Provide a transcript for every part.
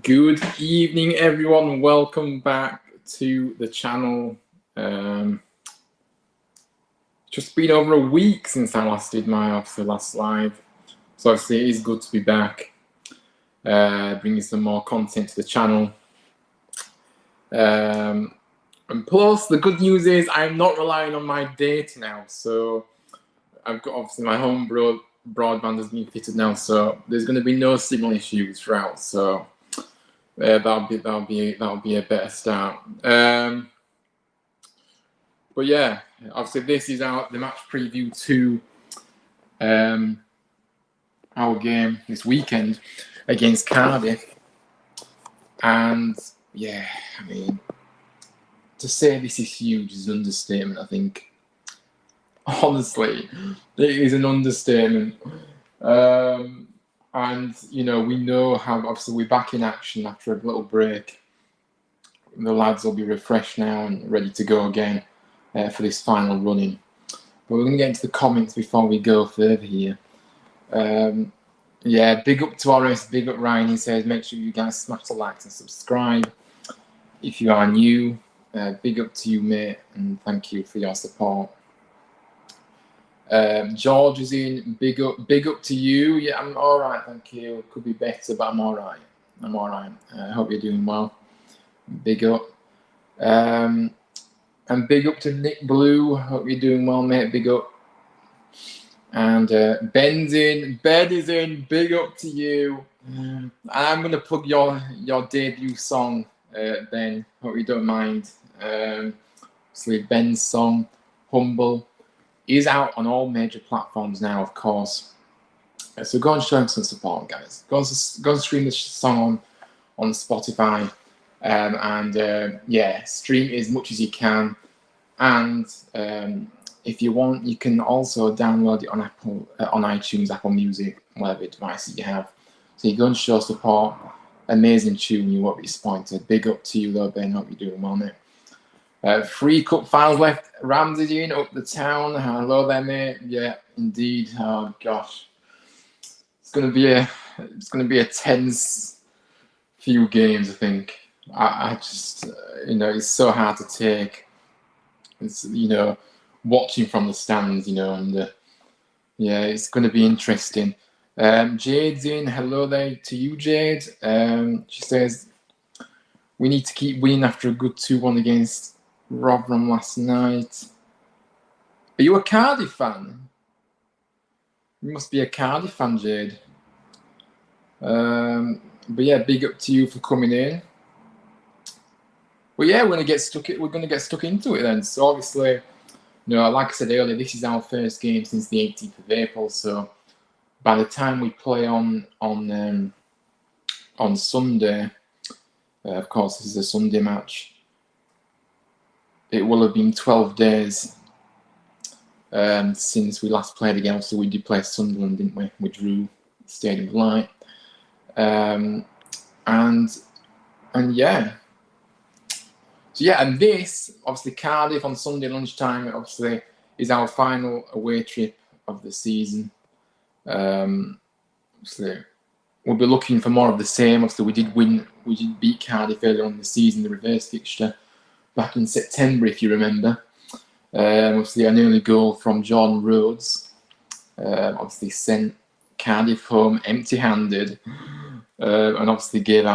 Good evening, everyone. Welcome back to the channel. Just been over a week since I last did my last live, so obviously it is good to be back, bringing some more content to the channel. And plus, the good news is I'm not relying on my data now, so I've got obviously my home broadband has been fitted now, so there's going to be no signal issues throughout. So that'll be a better start. But yeah, obviously this is the match preview to our game this weekend against Cardiff. And yeah, I mean, to say this is huge is an understatement, I think. Honestly, it is an understatement. And, you know, we know how, obviously, we're back in action after a little break. The lads will be refreshed now and ready to go again for this final running. But we're going to get into the comments before we go further here. Yeah, big up to Horace, big up Ryan. He says, make sure you guys smash the likes and subscribe if you are new. Big up to you, mate, and thank you for your support. George is in. Big up to you. Yeah, I'm all right, thank you. Could be better, but I'm all right. I hope you're doing well. Big up. And big up to Nick Blue. Hope you're doing well, mate. Big up. And Ben's in. Ben is in. Big up to you. I'm gonna plug your debut song, Ben. Hope you don't mind. Obviously, Ben's song, Humble, is out on all major platforms now, of course. So go and show him some support, guys. Go and stream this song on Spotify, and yeah, stream it as much as you can. And if you want, you can also download it on on iTunes, Apple Music, whatever device you have. So you go and show support. Amazing tune, you won't be disappointed. Big up to you though, Ben. Hope you're doing well, mate. 3 cup finals left. Ramsey in up the town. Hello there, mate. Yeah, indeed. Oh gosh, it's gonna be a tense few games. I think. I just you know, it's so hard to take. It's, you know, watching from the stands, you know, and yeah, it's going to be interesting. Jade's in. Hello there to you, Jade. She says we need to keep winning after a good 2-1 against Rotherham last night. Are you a Cardiff fan? You must be a Cardiff fan, Jade. But yeah, big up to you for coming in. Well, yeah, we're gonna get stuck into it then. So obviously, you know, like I said earlier, this is our first game since the 18th of April. So by the time we play on Sunday, of course, this is a Sunday match. It will have been 12 days since we last played again. So we did play Sunderland, didn't we? We drew Stadium of Light, and yeah. So yeah, and this, obviously Cardiff on Sunday lunchtime, obviously, is our final away trip of the season. Obviously, we'll be looking for more of the same. Obviously, we did beat Cardiff earlier on in the season, the reverse fixture, back in September, if you remember. Obviously, an early goal from Jordan Rhodes. Obviously, sent Cardiff home empty-handed, and obviously gave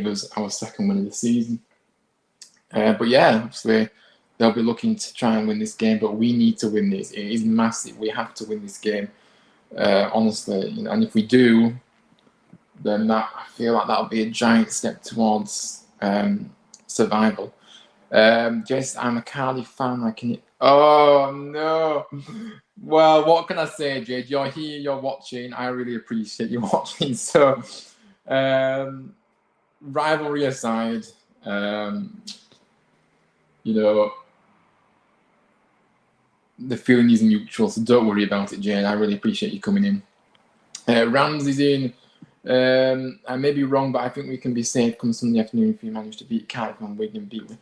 us our second win of the season. But yeah, obviously they'll be looking to try and win this game, but we need to win this. It is massive. We have to win this game, honestly. You know, and if we do, then I feel like that'll be a giant step towards survival. Jess, I'm a Cardiff fan. Oh no. Well, what can I say, Jade? You're here, you're watching. I really appreciate you watching. So rivalry aside, you know, the feeling is mutual, so don't worry about it, Jane. I really appreciate you coming in. Ramsey's in. I may be wrong, but I think we can be safe come Sunday afternoon if we manage to beat Cardiff and Wigan beat me.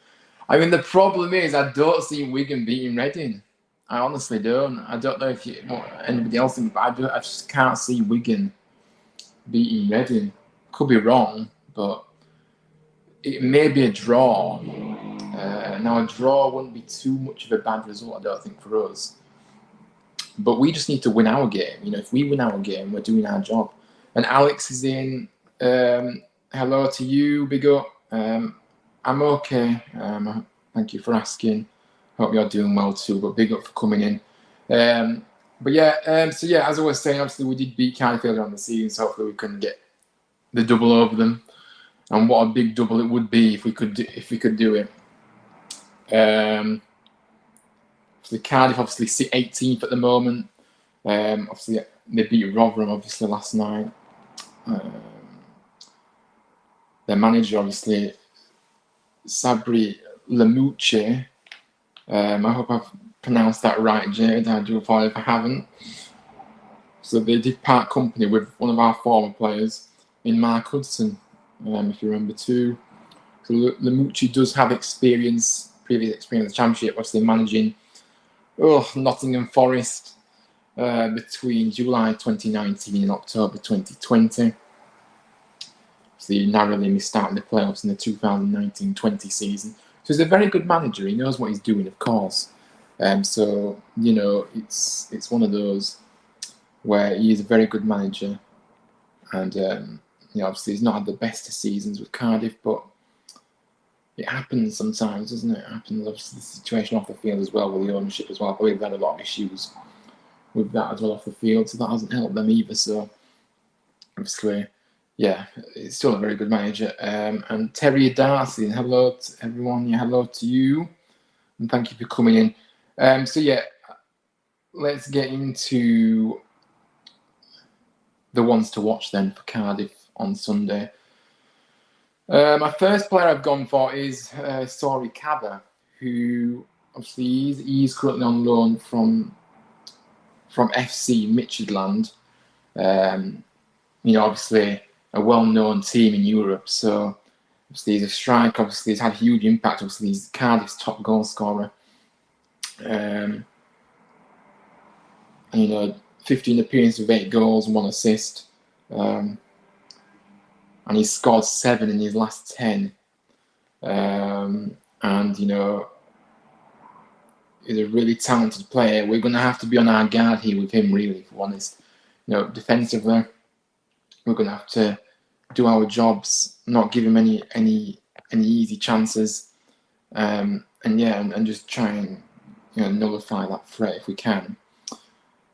I mean, the problem is I don't see Wigan beating Reading. I honestly don't. I don't know if anybody else thinks, but I just can't see Wigan beating Reading. Could be wrong, but it may be a draw. Now, a draw wouldn't be too much of a bad result, I don't think, for us. But we just need to win our game. If we win our game, we're doing our job. And Alex is in. Hello to you, big up. I'm okay. Thank you for asking. Hope you're doing well too, but big up for coming in. So yeah, as I was saying, obviously we did beat Cardiff earlier on the season, so hopefully we can get the double over them. And what a big double it would be if we could do it. The Cardiff obviously sit 18th at the moment. Obviously they beat Rotherham obviously last night. Their manager obviously Sabri Lamouche. I hope I've pronounced that right, Jade. I do apologize if I haven't. So they did part company with one of our former players in Mark Hudson, if you remember too. So Lamouche does have previous experience in the Championship, obviously managing Nottingham Forest between July 2019 and October 2020. So he narrowly missed out in the playoffs in the 2019-20 season. So he's a very good manager. He knows what he's doing, of course. So it's one of those where he is a very good manager, and obviously he's not had the best of seasons with Cardiff, but it happens sometimes, doesn't it? It happens, obviously, the situation off the field as well, with the ownership as well. But we've had a lot of issues with that as well off the field, so that hasn't helped them either. So obviously, yeah, it's still a very good manager. And Terry Darcy, hello to everyone. Yeah, hello to you, and thank you for coming in. So yeah, let's get into the ones to watch then for Cardiff on Sunday. My first player I've gone for is Sori Kaba, who obviously he's currently on loan from FC Midtjylland. Obviously a well-known team in Europe. So obviously he's a striker. Obviously he's had a huge impact. Obviously he's Cardiff's top goal scorer. 15 appearances with 8 goals and 1 assist. And he's scored 7 in his last 10. He's a really talented player. We're going to have to be on our guard here with him, really, if we're honest. Defensively, we're going to have to do our jobs, not give him any easy chances, and just try and nullify that threat if we can.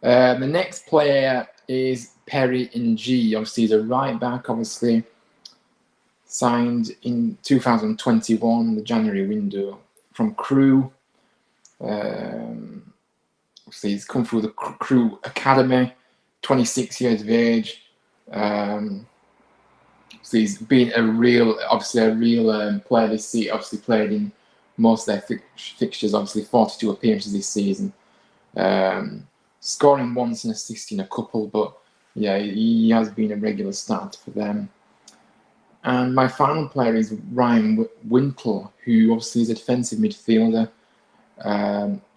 The next player is Perry Ng. Obviously, he's a right back. Obviously, signed in 2021, the January window, from Crewe. Obviously, he's come through the Crewe Academy, 26 years of age. So he's been a real player this season. Obviously, played in most of their fixtures. Obviously, 42 appearances this season. Scoring once and assisting a couple, but yeah, he has been a regular starter for them. And my final player is Ryan Wintle, who obviously is a defensive midfielder.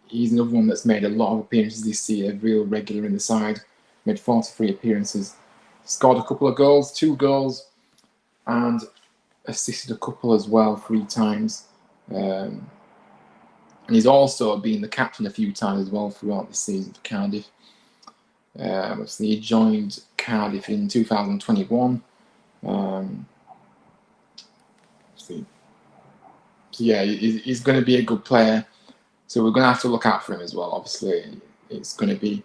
He's another one that's made a lot of appearances this year, real regular in the side. Made 43 appearances. Scored a couple of goals, 2 goals, and assisted a couple as well, 3 times. And he's also been the captain a few times as well throughout this season for Cardiff. Obviously, he joined Cardiff in 2021. So yeah, he's going to be a good player. So we're going to have to look out for him as well. Obviously, it's going to be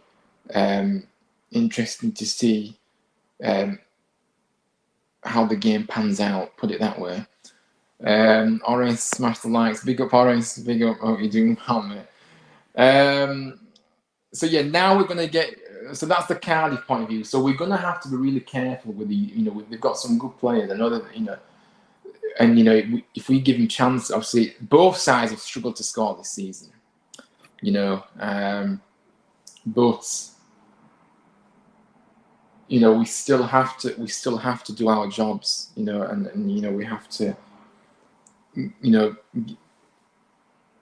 interesting to see how the game pans out, put it that way. Orange, smash the likes. Big up, Orange. Big up. Oh, you're doing well, mate. So yeah, now we're going to get... So that's the Cardiff point of view. So we're going to have to be really careful with we've got some good players. I know that, if we give them chance, obviously both sides have struggled to score this season. But we still have to do our jobs. And we have to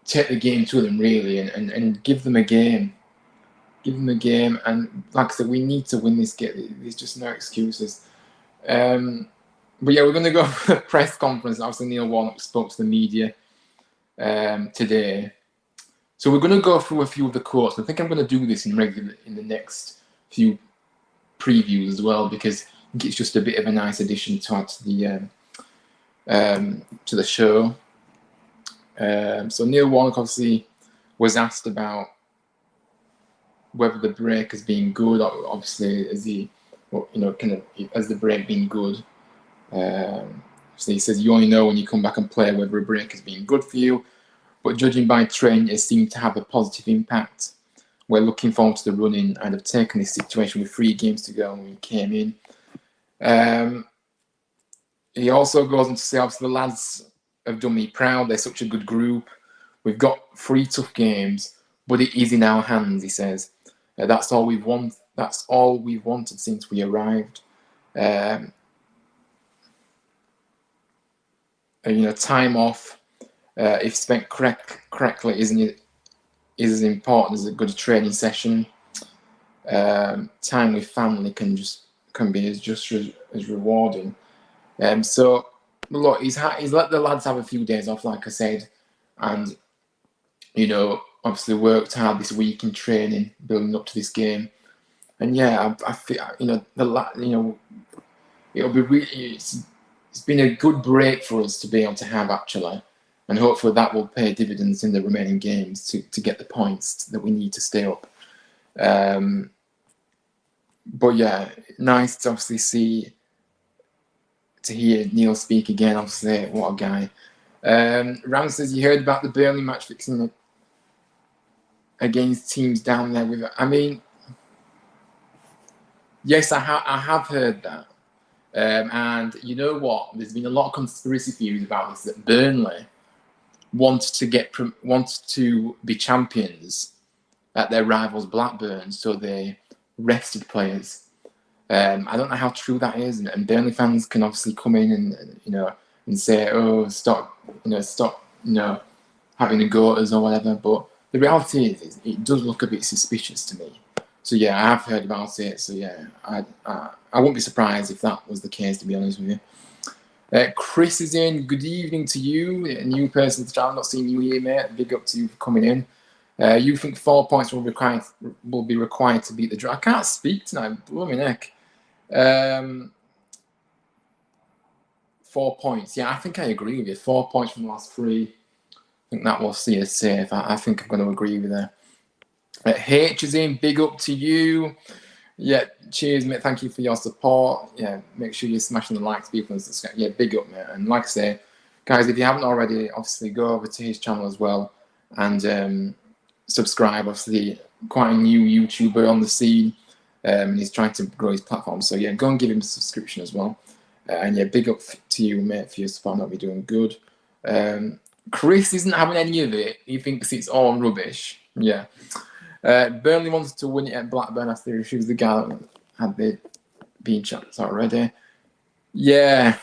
take the game to them really, and give them a game. And like I said, we need to win this game. There's just no excuses. But yeah, we're going to go for a press conference. Obviously, Neil Warnock spoke to the media today. So we're going to go through a few of the quotes. I think I'm going to do this in the next few previews as well, because I think it's just a bit of a nice addition to add to the show. So Neil Warnock obviously was asked about whether the break has been good. Obviously, has the break been good? So he says you only know when you come back and play whether a break has been good for you. But judging by training, it seemed to have a positive impact. We're looking forward to the run-in and have taken this situation with 3 games to go when we came in. He also goes on to say, obviously, the lads have done me proud. They're such a good group. We've got 3 tough games, but it is in our hands, he says. That's all we've wanted. That's all we've wanted since we arrived. Time off, if spent correctly, is as important as a good training session. Time with family can be just as rewarding. So look, he's let the lads have a few days off, like I said, and obviously worked hard this week in training, building up to this game. And yeah, I feel it'll be really. It's been a good break for us to be able to have, actually, and hopefully that will pay dividends in the remaining games to get the points that we need to stay up. But yeah, nice to obviously hear Neil speak again. Obviously, what a guy. Ram says you heard about the Burnley match fixing against teams down there with. I mean, yes, I have heard that. And you know what? There's been a lot of conspiracy theories about this, that Burnley want to be champions at their rivals Blackburn, so they rested players. I don't know how true that is, and Burnley fans can obviously come in and say, "Oh, stop having a go at us" or whatever. But the reality is it does look a bit suspicious to me. So yeah, I have heard about it. So yeah, I wouldn't be surprised if that was the case, to be honest with you. Chris is in. Good evening to you, a new person to the channel. Not seeing you here, mate. Big up to you for coming in. You think 4 points will be required to beat the draw? I can't speak tonight. Blooming heck. 4 points. Yeah, I think I agree with you. 4 points from the last 3. I think that will see us safe. I think I'm going to agree with that. H is in. Big up to you. Yeah, cheers, mate. Thank you for your support. Yeah, make sure you're smashing the likes, people, and subscribe. Yeah, big up, mate. And like I say, guys, if you haven't already, obviously go over to his channel as well and subscribe. Obviously, quite a new YouTuber on the scene, and he's trying to grow his platform. So yeah, go and give him a subscription as well. And yeah, big up to you, mate, for your support. I'll be doing good. Chris isn't having any of it. He thinks it's all rubbish. Yeah. Burnley wanted to win it at Blackburn after he refused the guy that had been champs already. Yeah,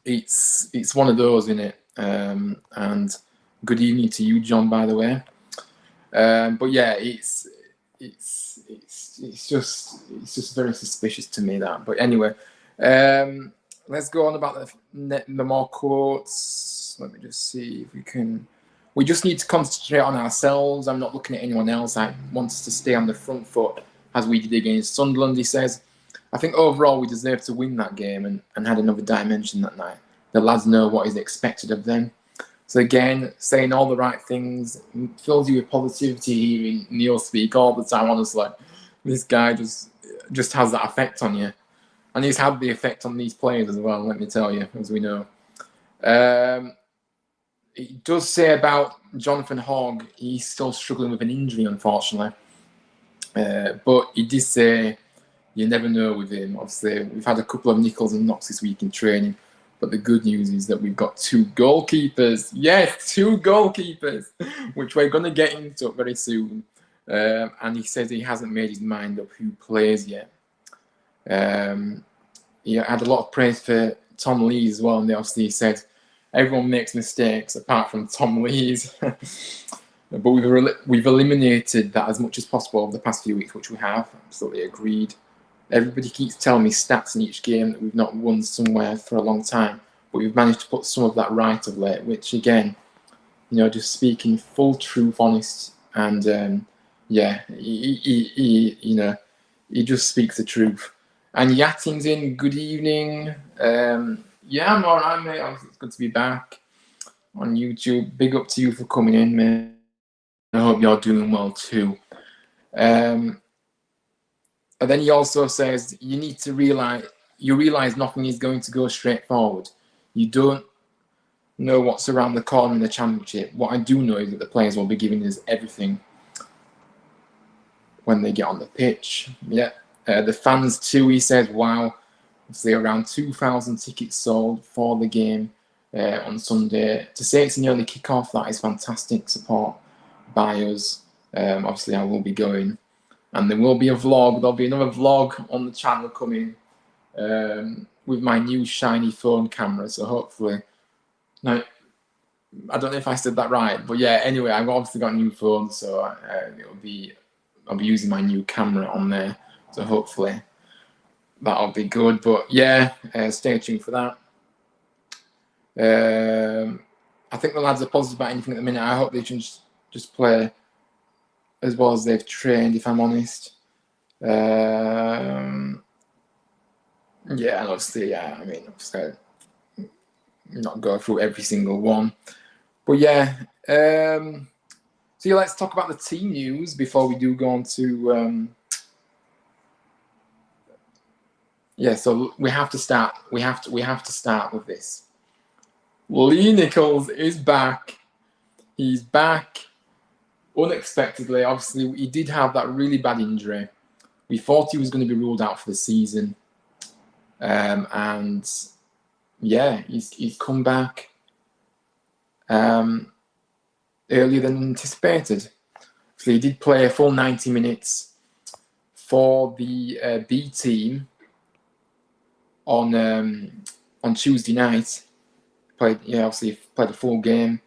it's one of those, isn't it? And good evening to you, John, by the way. But yeah, it's just very suspicious to me, that. But anyway, let's go on about the more quotes. Let me just see if we can. We just need to concentrate on ourselves. I'm not looking at anyone else. I want us to stay on the front foot as we did against Sunderland, he says. I think overall we deserve to win that game and had another dimension that night. The lads know what is expected of them. So again, saying all the right things fills you with positivity, hearing Neil speak all the time, honestly. This guy just has that effect on you. And he's had the effect on these players as well, let me tell you, as we know. It does say about Jonathan Hogg, he's still struggling with an injury, unfortunately. But he did say you never know with him. Obviously, we've had a couple of nickels and knocks this week in training. But the good news is that we've got 2 goalkeepers. Yes, 2 goalkeepers, which we're going to get into very soon. And he says he hasn't made his mind up who plays yet. He had a lot of praise for Tom Lee as well. And obviously he said, everyone makes mistakes apart from Tom Lee's. But we've eliminated that as much as possible over the past few weeks, which we have. Absolutely agreed. Everybody keeps telling me stats in each game that we've not won somewhere for a long time, but we've managed to put some of that right of late, which again, just speaking full truth, honest, and he just speaks the truth. And Yatting's in. Good evening. Yeah, I'm all right, mate. It's good to be back on YouTube. Big up to you for coming in, mate. I hope you're doing well too. And then he also says you need to realize nothing is going to go straight forward. You don't know what's around the corner in the Championship. What I do know is that the players will be giving us everything when they get on the pitch. Yeah. The fans too, he says, wow. Obviously around 2,000 tickets sold for the game on Sunday. To say it's an early kick-off, that is fantastic support by us. Obviously I will be going. And there will be a vlog. There'll be another vlog on the channel coming with my new shiny phone camera. So hopefully... Now, I don't know if I said that right, but yeah, anyway, I've obviously got a new phone, so I'll be using my new camera on there. So hopefully that'll be good. But yeah, stay tuned for that. I think the lads are positive about anything at the minute. I hope they can just play as well as they've trained, if I'm honest. Yeah, and obviously, yeah, I mean, obviously, not go through every single one. But yeah, so yeah, let's talk about the team news before we do go on to... yeah, so we have to start. We have to start with this. Lee Nichols is back. He's back unexpectedly. Obviously, he did have that really bad injury. We thought he was going to be ruled out for the season, and yeah, he's come back earlier than anticipated. So he did play a full 90 minutes for the B team on Tuesday night. Obviously played a full game.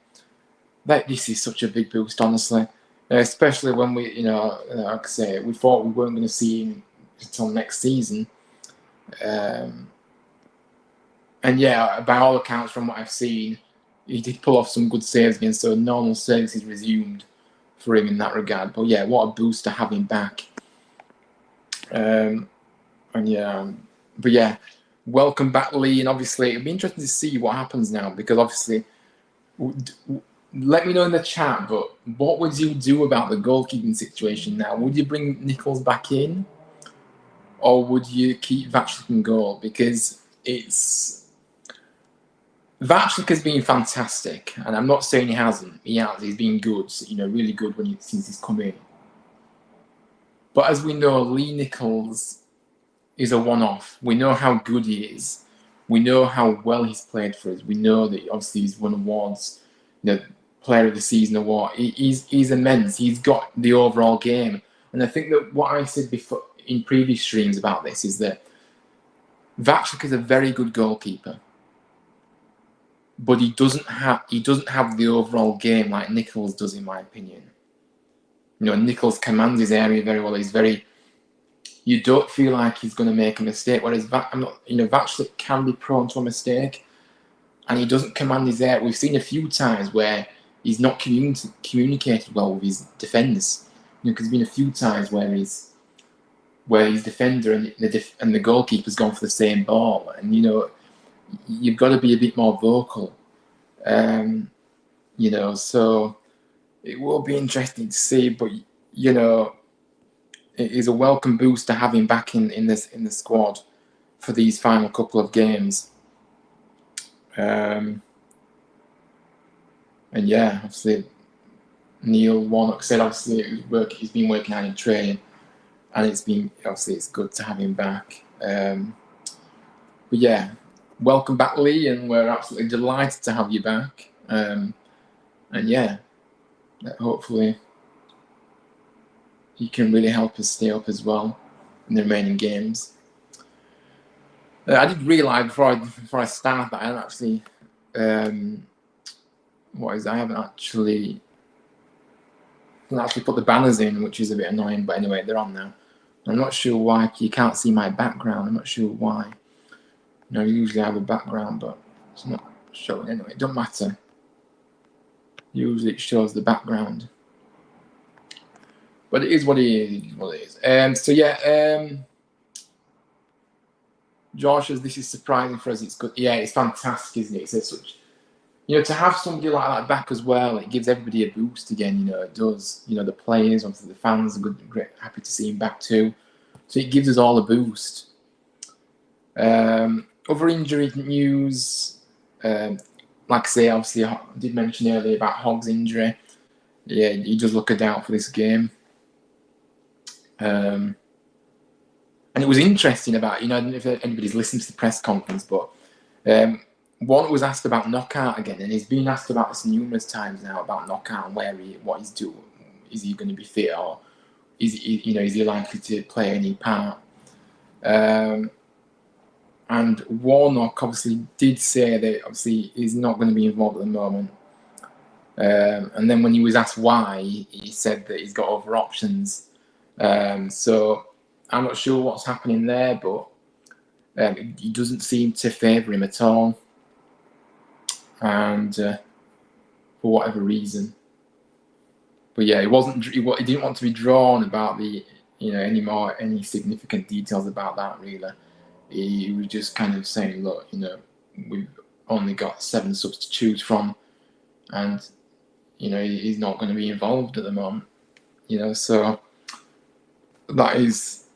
This is such a big boost, honestly, especially when we, like I say, we thought we weren't going to see him until next season. And yeah, by all accounts, from what I've seen, he did pull off some good saves again, so normal services resumed for him in that regard. But yeah, what a boost to have him back. But yeah, welcome back, Lee. And obviously, it'll be interesting to see what happens now, because obviously, let me know in the chat, but what would you do about the goalkeeping situation now? Would you bring Nichols back in, or would you keep Vaclik in goal? Because Vaclik has been fantastic, and I'm not saying he hasn't. He has. He's been good, really good since he's come in. But as we know, Lee Nichols is a one-off. We know how good he is. We know how well he's played for us. We know that obviously he's won awards, Player of the Season award. He's immense. He's got the overall game. And I think that what I said before in previous streams about this is that Vaclik is a very good goalkeeper, but he doesn't have the overall game like Nichols does, in my opinion. Nichols commands his area very well. You don't feel like he's going to make a mistake, whereas Vaclik can be prone to a mistake, and he doesn't command his area. We've seen a few times where he's not communicated well with his defenders. Because there's been a few times where his defender and the goalkeeper's gone for the same ball, and you've got to be a bit more vocal. So it will be interesting to see, but it is a welcome boost to have him back in the squad for these final couple of games. And yeah, obviously Neil Warnock said obviously he's been working hard in training, and it's good to have him back. But yeah, welcome back, Lee, and we're absolutely delighted to have you back. And yeah, hopefully he can really help us stay up as well in the remaining games. I did realise before I start that I haven't actually I haven't actually put the banners in, which is a bit annoying, but anyway, they're on now. I'm not sure why you can't see my background. I'm not sure why. You know, I usually have a background, but it's not showing anyway. It don't matter. Usually it shows the background. But it is what it is. What it is. So yeah. Josh says this is surprising for us. It's good. Yeah, it's fantastic, isn't it? It's such. You know, to have somebody like that back as well, it gives everybody a boost again. You know, it does. You know, the players, obviously the fans are good, great, happy to see him back too. So it gives us all a boost. Other injury news, like I say, obviously I did mention earlier about Hogg's injury. Yeah, he does look a doubt for this game. And it was interesting about, you know, I don't know if anybody's listened to the press conference, but one was asked about knockout again, and he's been asked about this numerous times now about knockout and what he's doing. Is he going to be fit, or is he likely to play any part? And Warnock obviously did say that obviously he's not going to be involved at the moment. And then when he was asked why, he said that he's got other options. So I'm not sure what's happening there, but he doesn't seem to favour him at all. And for whatever reason. But yeah, he didn't want to be drawn about any significant details about that, really. He was just kind of saying, look, you know, we've only got 7 subs to choose from, and you know, he's not going to be involved at the moment. You know, so that is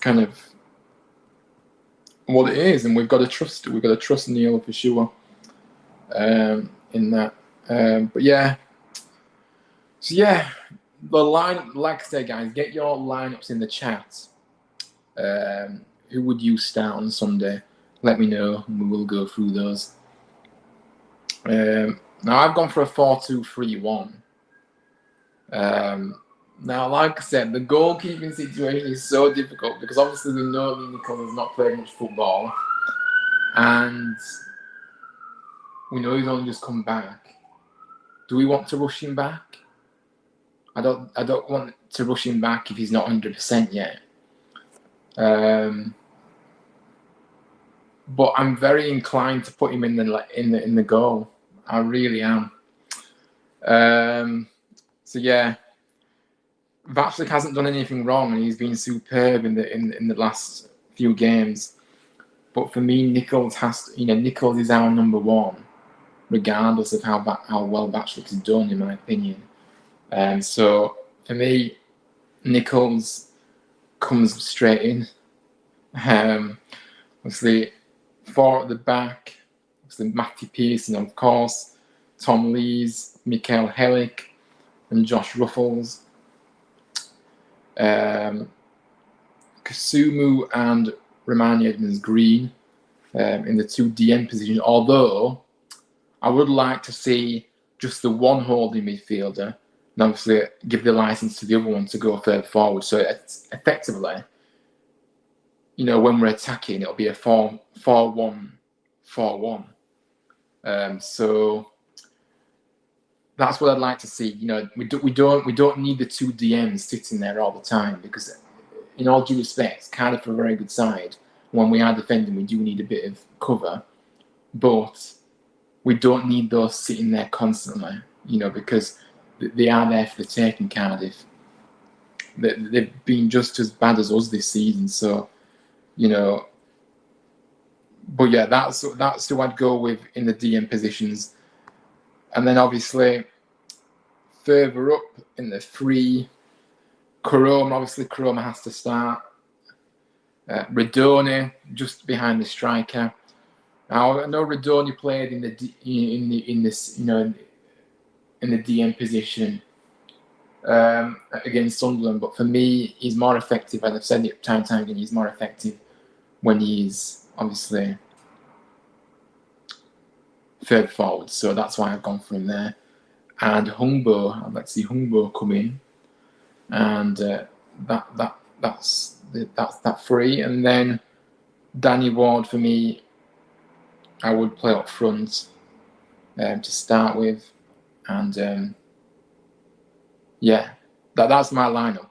kind of what it is, and we've got to trust Neil for sure in that. But yeah, so yeah, the line, like I said, guys, get your lineups in the chat. Who would you start on Sunday? Let me know, and we will go through those. Now I've gone for a 4-2-3-1. Now, like I said, the goalkeeping situation is so difficult because obviously we know Lee Nichols has not played much football, and we know he's only just come back. Do we want to rush him back? I don't want to rush him back if he's not 100% yet. But I'm very inclined to put him in the goal. I really am. So yeah, Vaclik hasn't done anything wrong, and he's been superb in the last few games. But for me, Nichols Nichols is our number one, regardless of how well Vaclik has done, in my opinion. So for me, Nichols comes straight in. Obviously, 4 at the back. Obviously, Matty Pearson, of course, Tom Lees, Mikael Hellick, and Josh Ruffles. Kasumu and Romani Edmonds-Green in the 2 DM positions. Although I would like to see just the one holding midfielder, and obviously give the license to the other one to go further forward. So it's effectively, you know, when we're attacking, it'll be a 4-1-4-1. So that's what I'd like to see. You know, we don't need the 2 DMs sitting there all the time, because, in all due respect, Cardiff are a very good side. When we are defending, we do need a bit of cover, but we don't need those sitting there constantly. You know, because they are there for the taking. Cardiff, they've been just as bad as us this season. So, you know. But yeah, that's who I'd go with in the DM positions. And then obviously, further up in the 3, Koroma has to start. Radoni just behind the striker. Now I know Radoni played in the DM position against Sunderland, but for me, he's more effective, and I've said it time and time again. He's more effective when he's obviously third forward, so that's why I've gone for him there. And Hungbo, I'd like to see Hungbo come in, and that's that 3. And then Danny Ward, for me, I would play up front to start with, and yeah, that's my lineup.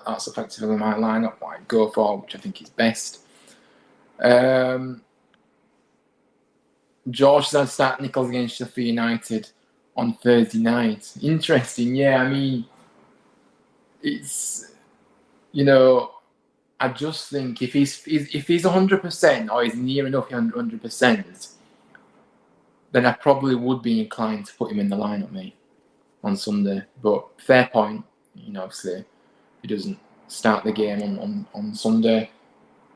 That's effectively my lineup. What I go for, which I think is best. George said I'd start Nichols against Sheffield United on Thursday night. Interesting, yeah. I mean, it's, you know, I just think if he's 100% or he's near enough 100%, then I probably would be inclined to put him in the lineup, mate, on Sunday. But fair point, obviously, if he doesn't start the game on Sunday,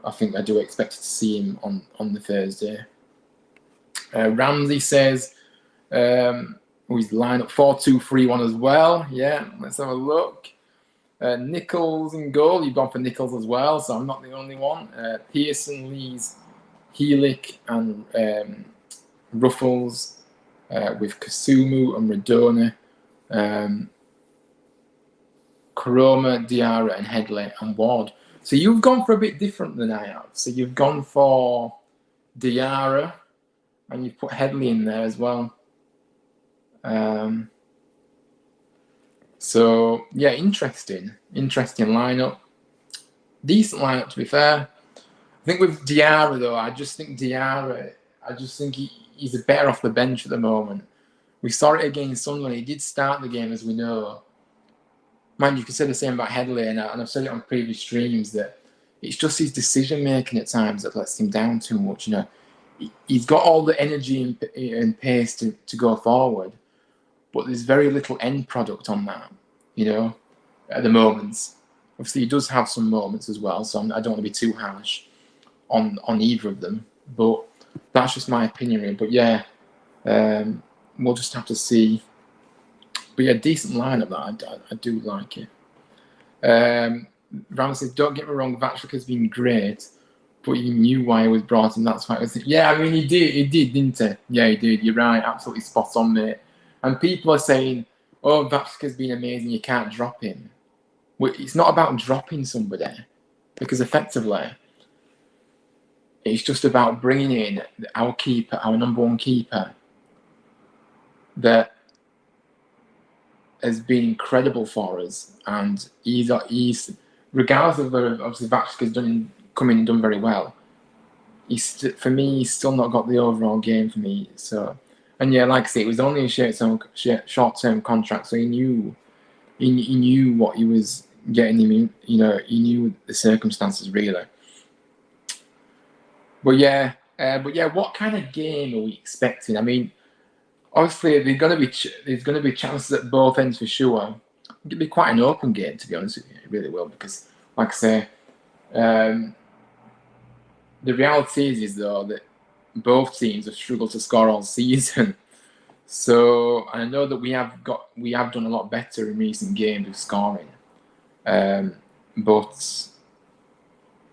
I think I do expect to see him on the Thursday. Ramsey says, he's lined up 4-2-3-1 as well. Yeah, let's have a look. Nichols in goal. You've gone for Nichols as well, so I'm not the only one. Pearson, Lees, Heelick, and Ruffles, with Kasumu and Radona, Koroma, Diarra, and Headley and Ward. So you've gone for a bit different than I have. So you've gone for Diarra, and you've put Headley in there as well. So yeah, interesting lineup. Decent lineup, to be fair. I think with Diarra though, I just think he's better off the bench at the moment. We saw it against Sunderland. He did start the game, as we know. Man, you could say the same about Headley, and I've said it on previous streams that it's just his decision making at times that lets him down too much. He's got all the energy and pace to go forward, but there's very little end product on that, at the moment. Obviously, he does have some moments as well, so I don't want to be too harsh on either of them. But that's just my opinion, really. But yeah, we'll just have to see. But yeah, decent lineup that I do like it. Ram says, don't get me wrong, Vatchuk has been great, but you knew why he was brought in. That's why I was thinking, yeah, I mean, he did, didn't he? Yeah, he did. You're right, absolutely spot on, mate. And people are saying, oh, Vatchuk has been amazing, you can't drop him. Well, it's not about dropping somebody, because effectively, it's just about bringing in our keeper, our number one keeper, that has been incredible for us. And he's regardless of whether obviously Vatchuk has come in and done very well, for me, he's still not got the overall game for me. So, and yeah, like I say, it was only a short-term contract, so he knew what he was getting him in. He knew the circumstances really. But yeah, what kind of game are we expecting? I mean, obviously there's going to be chances at both ends for sure. It'll be quite an open game, to be honest with you. It really will, because, like I say, the reality is though that both teams have struggled to score all season. So I know that we have done a lot better in recent games with scoring, but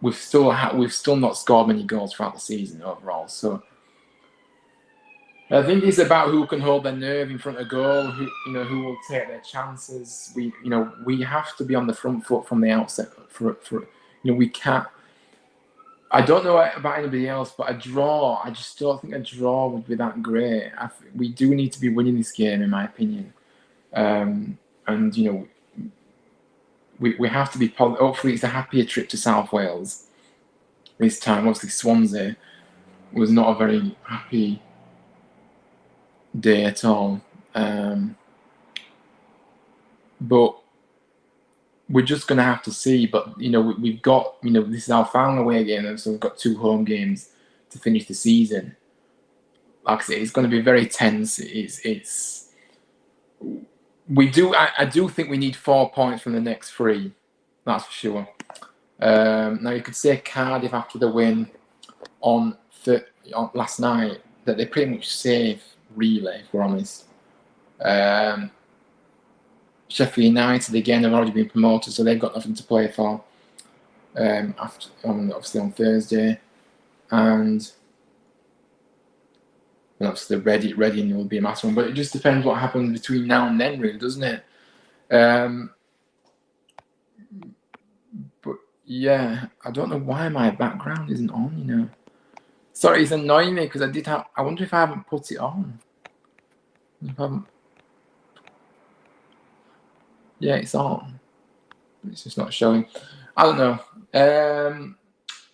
we've still not scored many goals throughout the season overall. So I think it's about who can hold their nerve in front of goal, who will take their chances. We have to be on the front foot from the outset. We can't. I don't know about anybody else, but I just don't think a draw would be that great. We do need to be winning this game, in my opinion. And we have to be. Hopefully, it's a happier trip to South Wales this time. Obviously, Swansea was not a very happy day at all. But we're just going to have to see. But we've got this is our final away game, so we've got 2 home games to finish the season. Like I say, it's going to be very tense. I do think we need 4 points from the next 3. That's for sure. Now you could say Cardiff after the win on last night that they're pretty much safe, really, if we're honest. Sheffield United again have already been promoted, so they've got nothing to play for. Obviously on Thursday, and obviously Reading will be a massive one. But it just depends what happens between now and then, really, doesn't it? But yeah, I don't know why my background isn't on. Sorry, it's annoying me because I wonder if I haven't put it on. Yeah, it's on. It's just not showing. I don't know.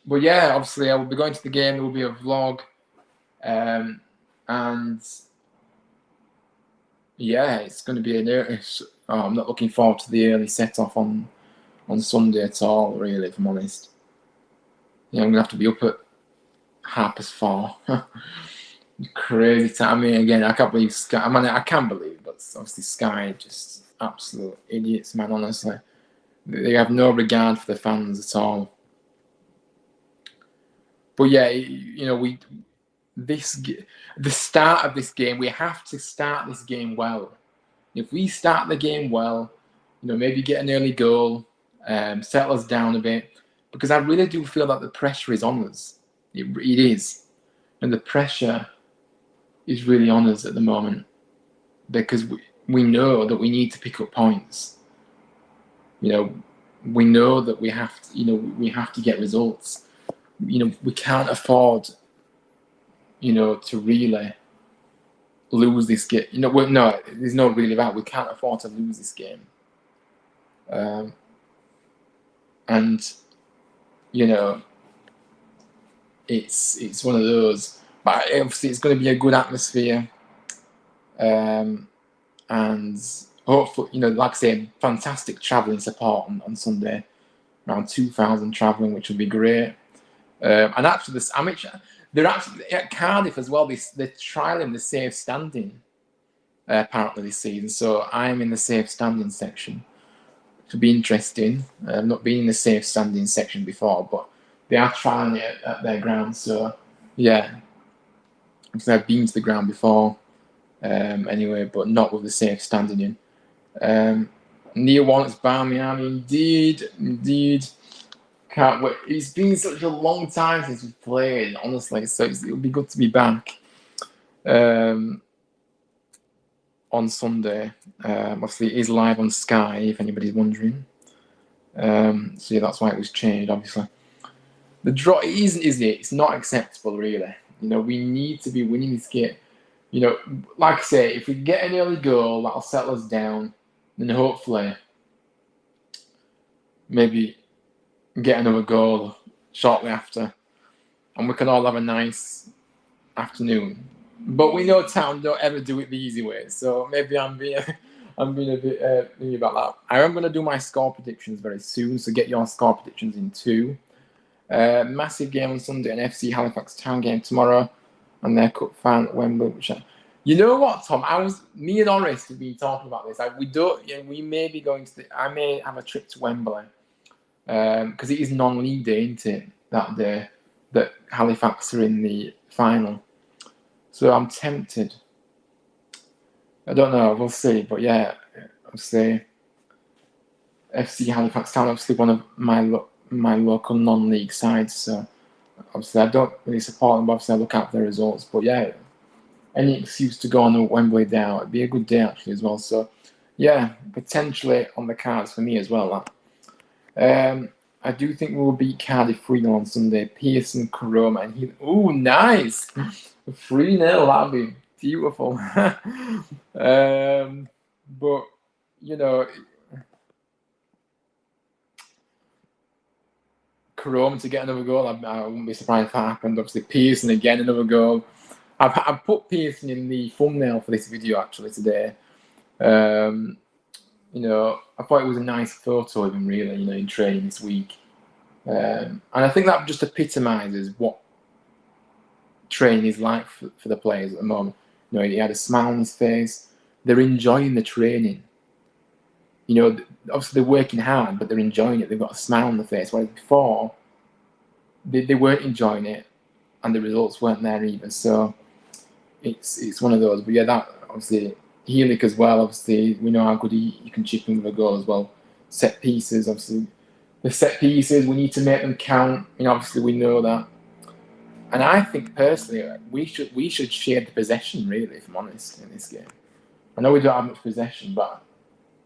But yeah, obviously I will be going to the game. There will be a vlog, and yeah, it's going to be I'm not looking forward to the early set off on Sunday at all. Really, if I'm honest. Yeah, I'm gonna have to be up at 4:30. Crazy time. I mean, again, I can't believe Sky. I mean, I can believe, but obviously Sky just absolute idiots, man. Honestly, they have no regard for the fans at all. But yeah, the start of this game, we have to start this game well. If we start the game well, maybe get an early goal, settle us down a bit, because I really do feel that the pressure is on us. It is, and the pressure is really on us at the moment, because we know that we need to pick up points. We know that we have to get results. We can't afford to really lose this game. No, there's no really about. We can't afford to lose this game. And it's one of those. But obviously, it's going to be a good atmosphere, and hopefully, like I say, fantastic travelling support on Sunday. Around 2,000 travelling, which will be great. And actually, they're actually at Cardiff as well. They're trialing the safe standing apparently this season. So I'm in the safe standing section. It will be interesting. I've not been in the safe standing section before, but they are trying it at their ground. So yeah, because I've been to the ground before anyway, but not with the safe standing in. Neil wants Barmiami, indeed. Can't wait. It's been such a long time since we've played, honestly. So it'll be good to be back on Sunday. Obviously, it is live on Sky, if anybody's wondering. So yeah, that's why it was changed, obviously. The draw isn't, is it? It's not acceptable, really. We need to be winning this game. Like I say, if we get an early goal, that'll settle us down. Then hopefully, maybe get another goal shortly after, and we can all have a nice afternoon. But we know Town don't ever do it the easy way, so maybe I'm being a bit thingy about that. I am going to do my score predictions very soon, so get your score predictions in too. Massive game on Sunday, an FC Halifax Town game tomorrow, and their cup final at Wembley. You know what, Tom? Me and Horace have been talking about this. We may be going to. I may have a trip to Wembley because it is non-league day, isn't it? That day that Halifax are in the final. So I'm tempted. I don't know. We'll see. But yeah, obviously, FC Halifax Town, obviously one of my local non-league sides. So obviously, I don't really support them. But obviously, I look out for their results. But yeah, any excuse to go on a Wembley day out, it'd be a good day actually as well. So yeah, potentially on the cards for me as well. I do think we will beat Cardiff 3-0 on Sunday. Pearson, Karoma, and he. Oh, nice! 3-0, that'd be beautiful. But Karoma to get another goal, I wouldn't be surprised if that happened. Obviously, Pearson again, another goal. I've put Pearson in the thumbnail for this video actually today. I thought it was a nice photo of him really, in training this week. And I think that just epitomises what training is like for the players at the moment. He had a smile on his face. They're enjoying the training. Obviously they're working hard, but they're enjoying it. They've got a smile on their face. Whereas before, they weren't enjoying it, and the results weren't there either. So it's one of those. But yeah, that obviously Heelick as well. Obviously, we know how good he can chip in with a goal as well. Set pieces, obviously, the set pieces we need to make them count. Obviously we know that. And I think personally, we should share the possession. Really, if I'm honest, in this game. I know we don't have much possession, but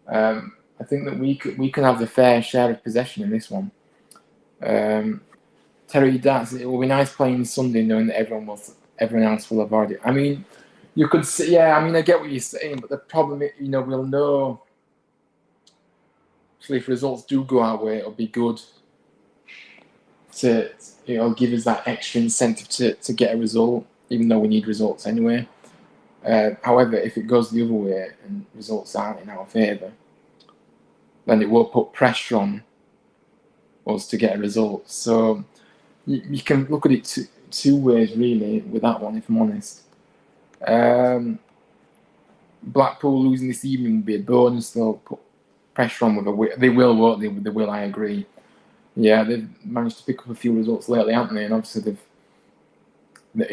I think that we can have the fair share of possession in this one. Terry Dats, it will be nice playing Sunday knowing that everyone else will have already. I mean, you could say, yeah. I mean, I get what you're saying, but the problem is, we'll know if results do go our way, it'll be good. It'll give us that extra incentive to get a result, even though we need results anyway. However, if it goes the other way and results aren't in our favour, then it will put pressure on us to get a result. So you can look at it two ways, really, with that one, if I'm honest. Blackpool losing this evening will be a bonus. They'll put pressure on with a win. They will, won't they? They will, I agree. Yeah, they've managed to pick up a few results lately, haven't they? And obviously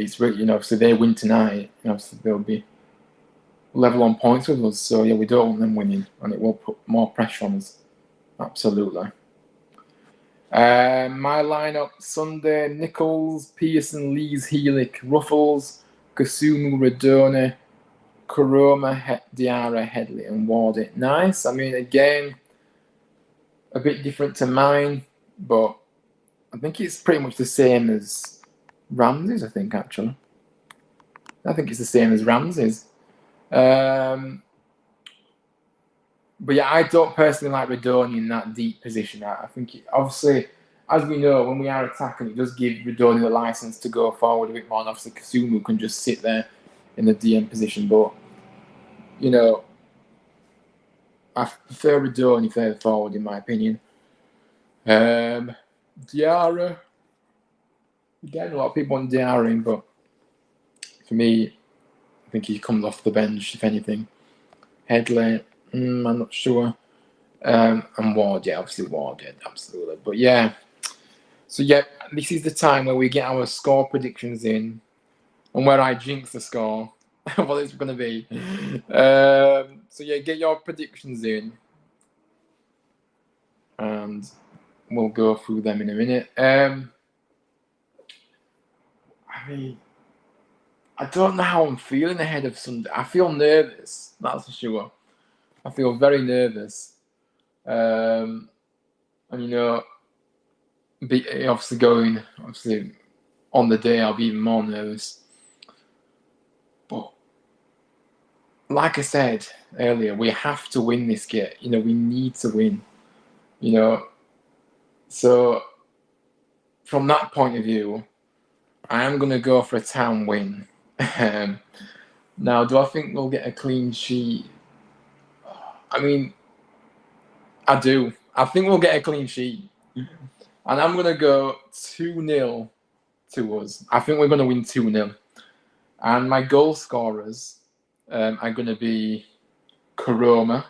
so they win tonight, and obviously they'll be level on points with us. So yeah, we don't want them winning, and it will put more pressure on us. Absolutely. My lineup Sunday: Nichols, Pearson, Lees, Heelick, Ruffles, Kasumu, Radone, Koroma, Diarra, Headley, and Wardy. Nice. I mean, again, a bit different to mine, but I think it's pretty much the same as Ramsey's, I think, actually. I think it's the same as Ramsey's. But yeah, I don't personally like Radoni in that deep position. I think, obviously, as we know, when we are attacking, it does give Radoni the license to go forward a bit more. And obviously, Kasumu can just sit there in the DM position. But, I prefer Radoni further forward, in my opinion. Diarra. Again, a lot of people want Diarra in, but for me, I think he comes off the bench, if anything. Headley, I'm not sure. And Ward, yeah, obviously Ward, yeah, absolutely. But yeah, so yeah, this is the time where we get our score predictions in, and where I jinx the score, what it's going to be. So yeah, get your predictions in, and we'll go through them in a minute. I mean, I don't know how I'm feeling ahead of Sunday. I feel nervous, that's for sure. I feel very nervous. And obviously on the day, I'll be even more nervous. But like I said earlier, we have to win this game. We need to win. So from that point of view, I am going to go for a town win. Now, do I think we'll get a clean sheet? I mean, I do. I think we'll get a clean sheet. And I'm going to go 2-0 to us. I think we're going to win 2-0. And my goal scorers are going to be Koroma.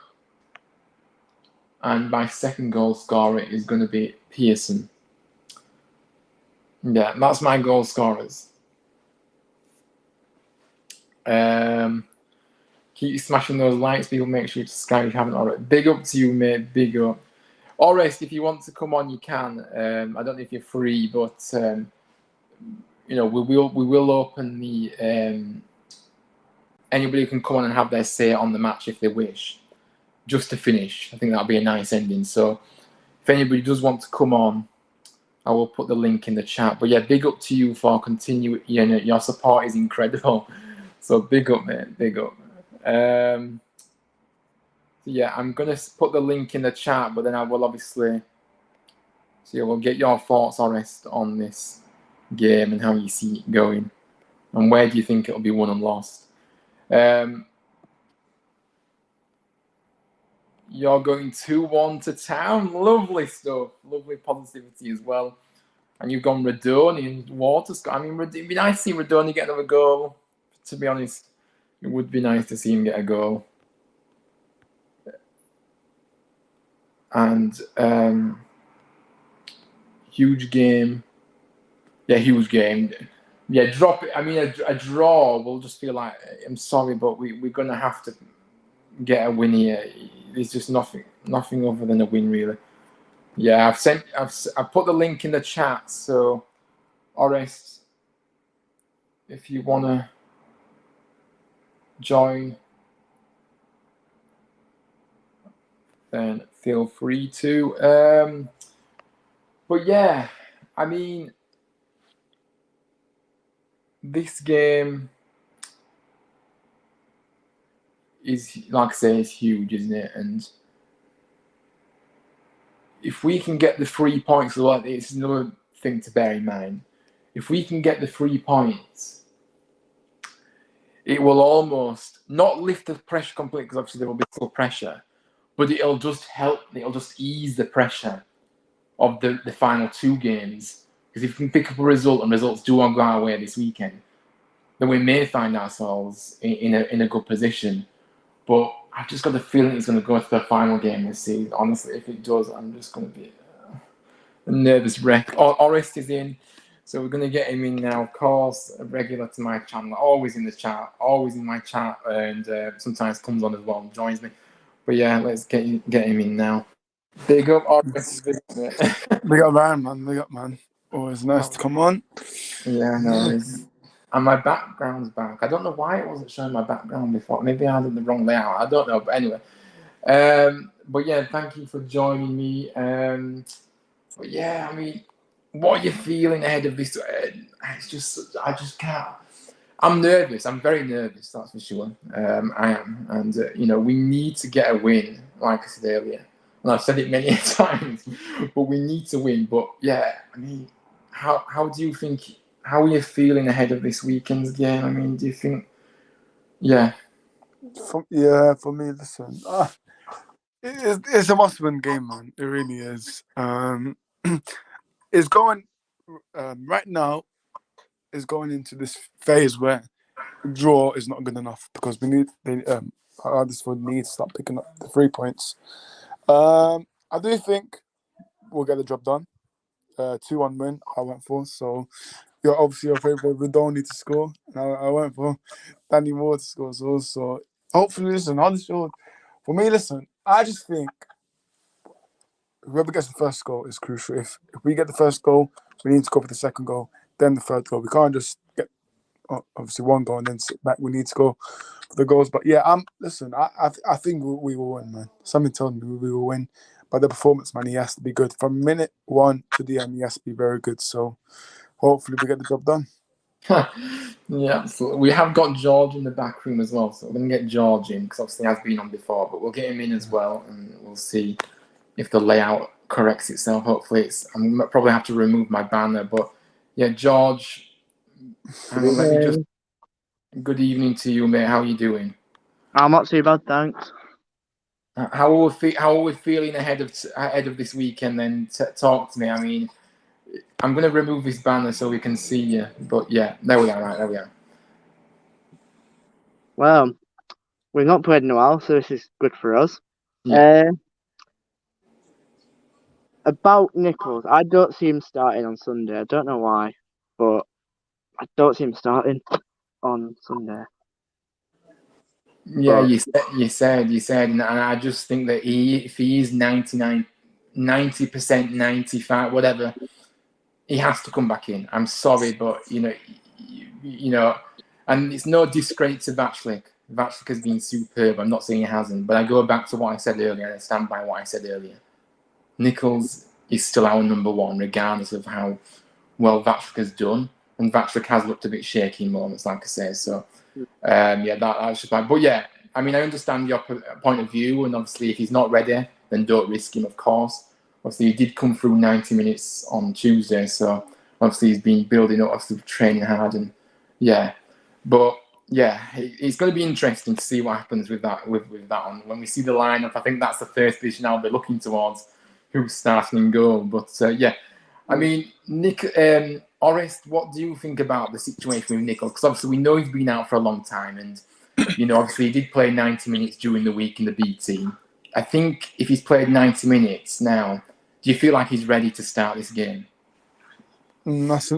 And my second goal scorer is going to be Pearson. Yeah, that's my goal scorers. Keep smashing those likes, people. Make sure to subscribe if you haven't already. Big up to you, mate. Big up. Orest, if you want to come on, you can. I don't know if you're free, but we will open the anybody can come on and have their say on the match if they wish, just to finish. I think that'll be a nice ending. So if anybody does want to come on, I will put the link in the chat. But yeah, big up to you for continuing. Your support is incredible. So big up, mate. Big up. Yeah, I'm going to put the link in the chat, but then I will obviously... So yeah, we'll get your thoughts, Orest, on this game and how you see it going. And where do you think it'll be won and lost? You're going 2-1 to town. Lovely stuff. Lovely positivity as well. And you've gone Radoni and Waterscott. I mean, it'd be nice to see Radoni get another goal. To be honest, it would be nice to see him get a goal. And huge game. Yeah, huge game. Yeah, drop it. I mean, a draw will just feel like, I'm sorry, but we're going to have to get a win here. There's just nothing other than a win, really. Yeah, I've put the link in the chat. So, Orest, if you want to join, then feel free to. But yeah, I mean, this game is, like I say, it's huge, isn't it? And if we can get the 3 points, well, it's another thing to bear in mind. If we can get the 3 points, it will almost not lift the pressure completely, because obviously there will be still pressure, but it'll just help. It'll just ease the pressure of the final 2 games. Because if we can pick up a result and results do go our way this weekend, then we may find ourselves in a good position. But I've just got the feeling it's going to go to the final game this season. Honestly, if it does, I'm just going to be a nervous wreck. Orest is in, so we're going to get him in now. Of course, a regular to my channel, always in the chat, always in my chat, and sometimes comes on as well, joins me. But yeah, let's get him in now. Big up, Orest. Big up, man. Big up, man. Always nice to come on. Yeah, no, and my background's back. I don't know why it wasn't showing my background before. Maybe I had the wrong layout. I don't know. But anyway, but yeah, thank you for joining me. But yeah, I mean, what are you feeling ahead of this? It's just, I just can't. I'm nervous. I'm very nervous. That's for sure. I am, and we need to get a win. Like I said earlier, and I've said it many times, but we need to win. But yeah, I mean, how do you think? How are you feeling ahead of this weekend's game? I mean, do you think? Yeah. For me, listen, it's a must-win game, man. It really is. It's going right now. Is going into this phase where draw is not good enough, because Huddersfield need to start picking up the 3 points. I do think we'll get the job done. 2-1 win. I went for. So you're obviously your favourite. We don't need to score. I went for Danny Moore to score. So hopefully, listen, Huddersfield. For me, listen, I just think whoever gets the first goal is crucial. If we get the first goal, we need to go for the second goal, then the third goal. We can't just get obviously 1 goal and then sit back. We need to go for the goals. But yeah, listen, I think we will win, man. Something tells me we will win. But the performance, man, he has to be good. From minute 1 to the end, he has to be very good. So hopefully we get the job done. Yeah, absolutely. We have got George in the back room as well, so we're going to get George in, because obviously he has been on before, but we'll get him in as well, and we'll see if the layout corrects itself. Hopefully I'm probably have to remove my banner, but yeah, George, good evening to you, mate. How are you doing? I'm not too bad, thanks. How are we feeling ahead of this weekend then? Talk to me. I mean, I'm going to remove this banner so we can see you, but yeah, there we are, right, there we are. Well, we've not played in a while, so this is good for us. Yeah. About Nichols, I don't see him starting on Sunday. I don't know why, but I don't see him starting on Sunday. Yeah, you said, and I just think that if he is 90%, 95%, whatever, he has to come back in. I'm sorry, but and it's no disgrace to Vaclik. Vaclik has been superb. I'm not saying he hasn't, but I go back to what I said earlier, and I stand by what I said earlier. Nichols is still our number 1, regardless of how well Vaclik has done, and Vaclik has looked a bit shaky in moments, like I say. So. That's just fine. But yeah, I mean, I understand your point of view, and obviously, if he's not ready, then don't risk him, of course. Obviously, he did come through 90 minutes on Tuesday, so obviously he's been building up, obviously training hard, and yeah. But yeah, it's going to be interesting to see what happens with that one. When we see the lineup, I think that's the first position I'll be looking towards, who's starting in goal. But yeah, I mean, Nick. Orest, what do you think about the situation with Nichols? Because obviously we know he's been out for a long time, and obviously he did play 90 minutes during the week in the B team. I think if he's played 90 minutes now, do you feel like he's ready to start this game? This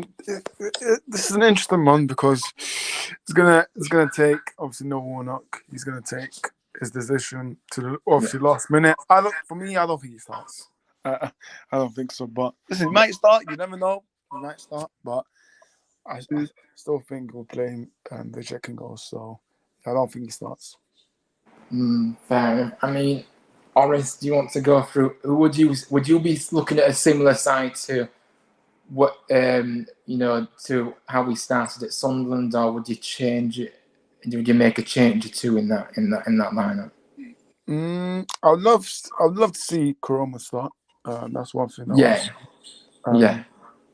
is an interesting one, because it's gonna take obviously no Warnock. He's gonna take his decision to the obviously last minute. I don't think he starts. I don't think so. But listen, he might start. You never know. He might start, but I still think we'll play the checking goals. So I don't think he starts. Fair enough. I mean, Orest, do you want to go through? Would you be looking at a similar side to what to how we started at Sunderland, or would you change it? Would you make a change or two in that lineup? I would love to see Koroma start. That's one thing. Yeah, yeah.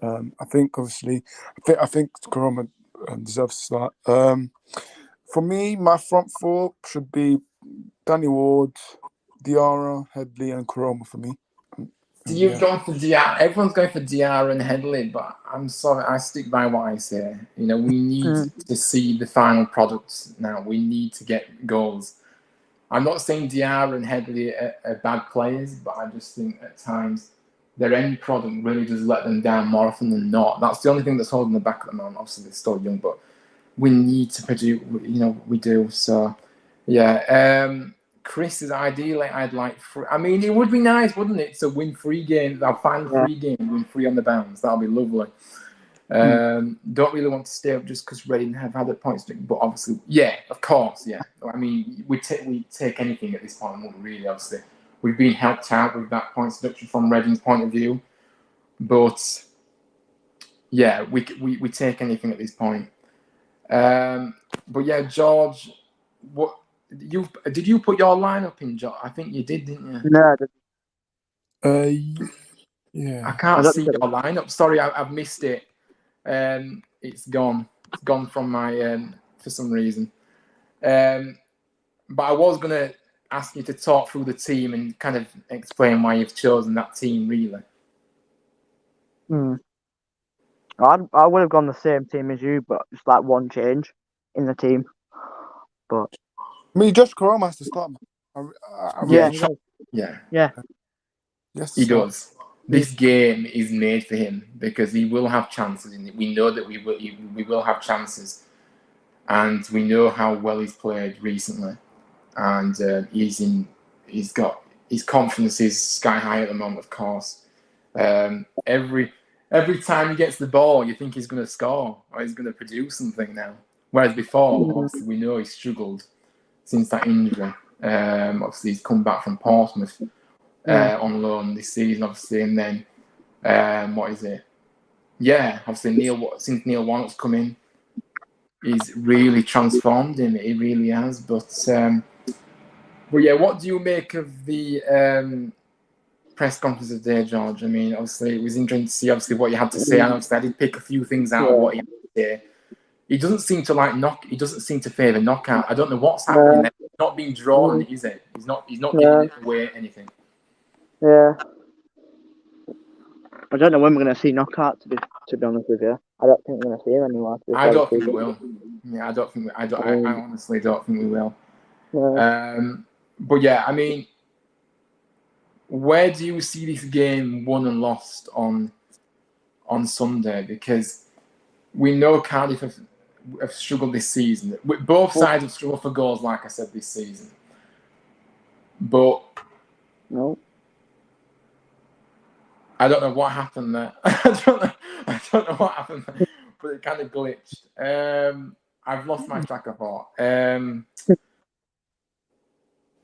I think obviously, I think Koroma deserves to start. For me, my front four should be Danny Ward, Diarra, Headley, and Koroma for me. So you've gone for Diarra. Everyone's going for Diarra and Headley, but I'm sorry, I stick by what I say. You know, we need to see the final product now. We need to get goals. I'm not saying Diarra and Headley are bad players, but I just think at times their end product really does let them down more often than not. That's the only thing that's holding them back at the moment. Obviously, they're still young, but we need to produce. You know, we do. So, yeah. Chris is ideally. I'd like. I mean, it would be nice, wouldn't it, to win 3 games? Our final 3 games, win 3 on the bounce. That'll be lovely. Don't really want to stay up just because Reading have had a point streak, but obviously, yeah, of course, yeah. I mean, we take anything at this point, wouldn't we, really? Obviously, we've been helped out with that point deduction from Reading's point of view, but yeah, we take anything at this point. But yeah, George, what did you put your lineup in, George? I think you did, didn't you? No, Yeah. I can't see your lineup. Sorry, I've missed it. It's gone. It's gone from my for some reason. But I was gonna ask you to talk through the team and kind of explain why you've chosen that team, really. I would have gone the same team as you, but just like one change in the team. But I mean, Josh Koroma has to start. yeah. Yes, he does. This game is made for him because he will have chances, and we know that we will have chances, and we know how well he's played recently, and he's got his confidence is sky high at the moment. Of course, every time he gets the ball, you think he's going to score or he's going to produce something now. Whereas before, obviously, we know he struggled since that injury. Obviously, he's come back from Portsmouth. On loan this season, obviously, and then what is it? Yeah, obviously since Neil Warnock's come in, he's really transformed him. He really has. But yeah, what do you make of the press conference today, George? I mean, obviously, it was interesting to see obviously what you had to say. And obviously, I did pick a few things out of what he had to say. He doesn't seem to He doesn't seem to favour knockout. I don't know what's happening there. He's not being drawn, is it? He's not giving it away anything. Yeah. I don't know when we're going to see knockout. To be honest with you, I don't think we're going to see him anymore. I don't think we will. Yeah, I honestly don't think we will. No. But yeah, I mean, where do you see this game won and lost on Sunday? Because we know Cardiff have struggled this season. Both sides have struggled for goals, like I said, this season. But no. I don't know what happened there. I don't know what happened there, but it kind of glitched. I've lost my track of thought.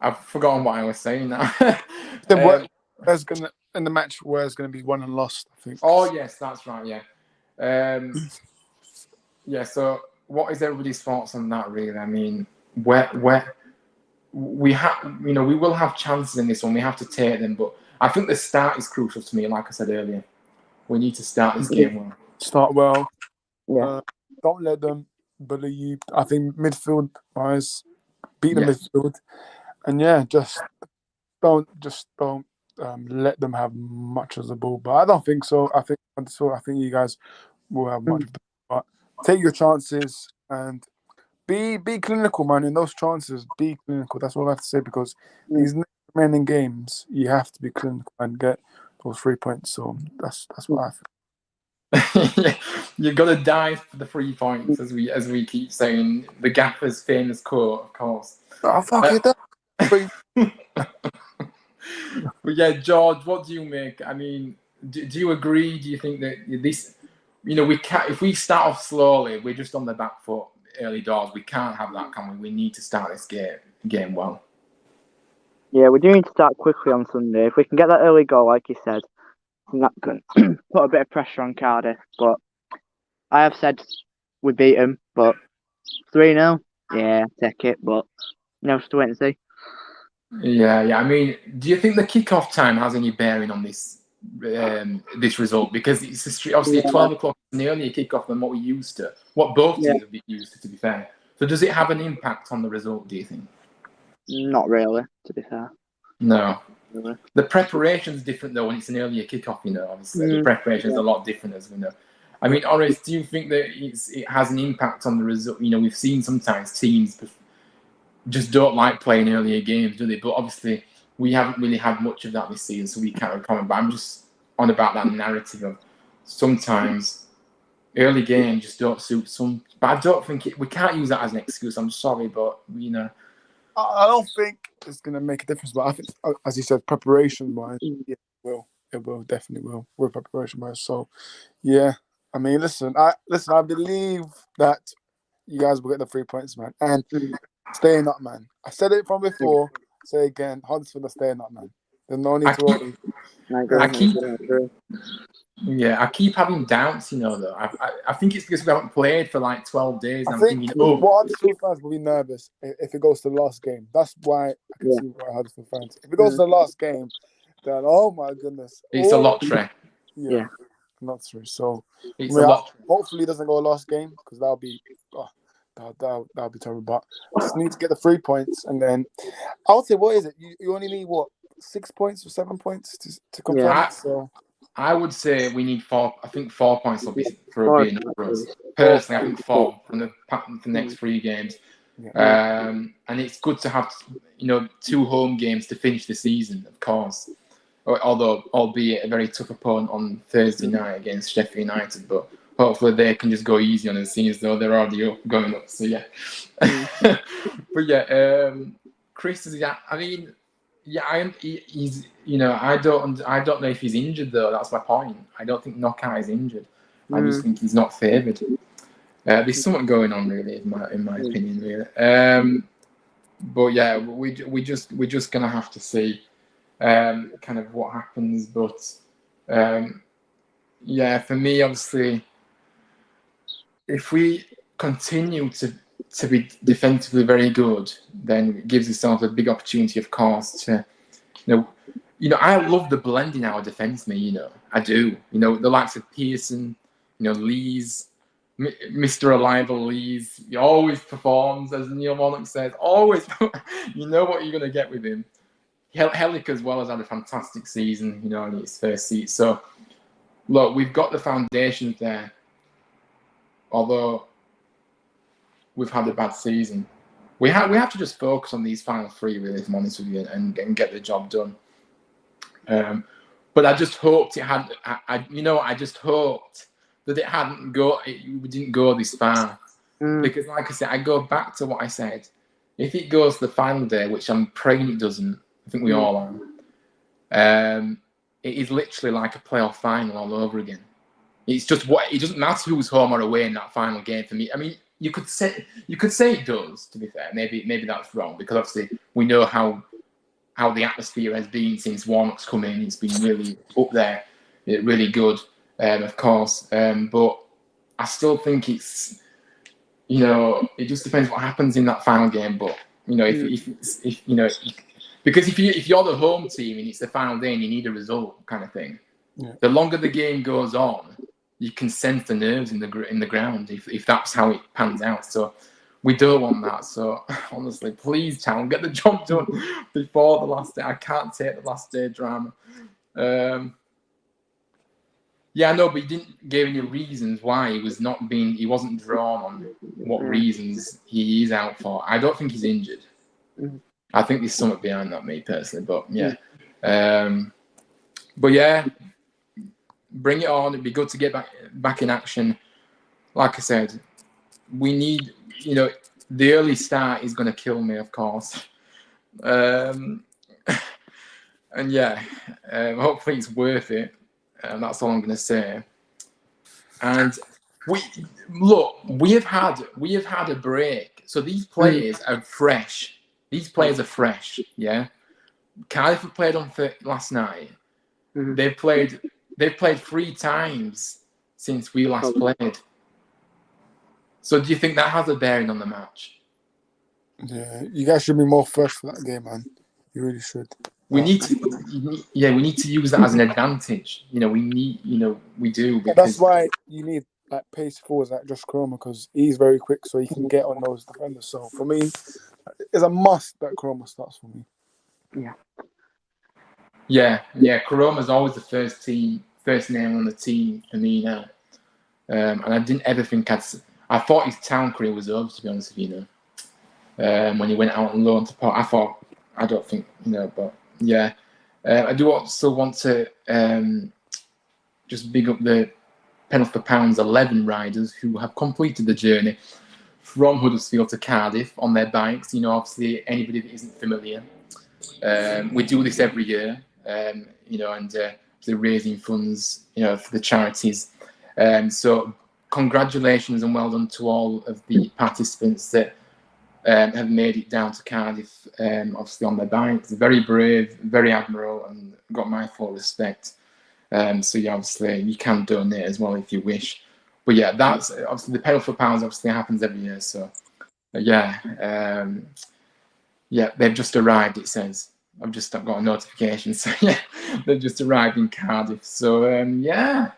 I've forgotten what I was saying now. There's gonna in the match where it's going to be won and lost, I think. Oh yes, that's right. Yeah. Yeah. So, what is everybody's thoughts on that? Really, I mean, where we have, we will have chances in this one. We have to take them, but I think the start is crucial to me. Like I said earlier, we need to start this game well. Start well. Yeah. Don't let them bully you. I think midfield wise, beat the midfield, and just don't let them have much of the ball. But I don't think so. I think you guys will have much. But take your chances and be clinical, man. In those chances, be clinical. That's all I have to say, because these remaining games, you have to be clinical and get those 3 points. So that's what I think. You've got to die for the 3 points, as we keep saying. The Gaffer's famous quote, of course. Oh, fuck it. But yeah, George, what do you make? I mean, do you agree? Do you think that this, we can't, if we start off slowly, we're just on the back foot early doors. We can't have that, can we? We need to start this game well. Yeah, we do need to start quickly on Sunday. If we can get that early goal, like you said, that can put a bit of pressure on Cardiff. But I have said we beat them, but 3-0, yeah, take it. But just to wait and see. Yeah. I mean, do you think the kickoff time has any bearing on this this result because it's obviously 12 o'clock nearly a kickoff than what we used to, what both teams have been used to be fair. So does it have an impact on the result, do you think? Not really, to be fair. No. Really. The preparation's different though when it's an earlier kickoff, obviously. The preparation's a lot different, as we know. I mean, Horace, do you think that it has an impact on the result? We've seen sometimes teams just don't like playing earlier games, do they? But obviously, we haven't really had much of that this season, so we can't comment. But I'm just on about that narrative of sometimes early games just don't suit some. But I don't think we can't use that as an excuse. I'm sorry, but I don't think it's going to make a difference, but I think, as you said, preparation-wise, yeah, it will. It will, definitely will. With preparation-wise. So, yeah. I mean, listen, I believe that you guys will get the 3 points, man. And staying up, man. I said it from before. Say again, Huddersfield are staying up, man. There's no need to worry. I keep having doubts, though. I think it's because we haven't played for like 12 days. I think Huddersfield fans will be nervous if it goes to the last game. That's why I can see why Huddersfield fans. If it goes to the last game, then oh my goodness, it's a lottery. Yeah, not true. So it's a lottery. Hopefully, it doesn't go last game because that'll be that'll be terrible. But just need to get the 3 points, and then I would say, what is it? You only need 6 points or 7 points to confirm. Yeah, so I would say we need 4. I think 4 points will be being enough for us. Personally, I think 4 from the next 3 games. Yeah. And it's good to have 2 home games to finish the season, of course. Although, albeit a very tough opponent on Thursday night against Sheffield United, but hopefully they can just go easy on us, seeing as though they're already going up. So yeah, but yeah, Chris is. I mean, yeah, he's. I don't know if he's injured though. That's my point. I don't think Knockout is injured. I just think he's not favoured. There's something going on really, in my opinion, really. But yeah, we're just gonna have to see. Kind of what happens, but yeah, for me, obviously, if we continue to be defensively very good, then it gives ourselves a big opportunity, of course, to I love the blending our defence, I do. The likes of Pearson, Lees, Mr. Reliable Lees, he always performs, as Neil Warnock says, always. You know what you're gonna get with him. Helic as well has had a fantastic season, in his first season. So, look, we've got the foundations there. Although we've had a bad season, we have to just focus on these final 3, really, if I'm honest with you, and get the job done. But I just hoped it had. I just hoped that we didn't go this far, because, like I said, I go back to what I said. If it goes to the final day, which I'm praying it doesn't. I think we all are. It is literally like a playoff final all over again. It's just it doesn't matter who's home or away in that final game for me. I mean, you could say it does. To be fair, maybe that's wrong, because obviously we know how the atmosphere has been since Warnock's come in. It's been really up there, really good, of course. But I still think it's it just depends what happens in that final game. But because if you're the home team and it's the final day and you need a result, kind of thing, the longer the game goes on, you can sense the nerves in the ground if that's how it pans out. So we don't want that. So honestly, please, Town, get the job done before the last day. I can't take the last day drama. Yeah, no, but he didn't give any reasons why he wasn't drawn on what reasons he is out for. I don't think he's injured. I think there's something behind that, me personally, but yeah. But yeah, bring it on. It'd be good to get back in action. Like I said, we need, the early start is going to kill me, of course. And yeah, hopefully it's worth it. That's all I'm going to say. And we have had a break. So these players are fresh. These players are fresh, yeah. Cardiff have played on last night. They've played 3 times since we last played. So do you think that has a bearing on the match? Yeah, you guys should be more fresh for that game, man. You really should. we need to use that as an advantage. We do, But that's because why you need like pace forwards like Josh Koroma, because he's very quick, so he can get on those defenders. So for me, it's a must that Koroma starts for me. yeah. Koroma's always the first name on the team for me now. And I didn't ever think I thought his town career was over, to be honest with you. When he went out on loan to Port, I don't think, but yeah. I do also want to just big up the Penalty for Pounds 11 riders who have completed the journey from Huddersfield to Cardiff on their bikes. Obviously, anybody that isn't familiar, we do this every year, and raising funds, for the charities. So congratulations and well done to all of the participants that have made it down to Cardiff, obviously on their bikes. Very brave, very admirable, and got my full respect. So yeah, obviously you can donate as well if you wish. But yeah, that's obviously the Penalty for Pounds obviously happens every year. So yeah, they've just arrived. It says I've just got a notification. So yeah, they've just arrived in Cardiff. So yeah.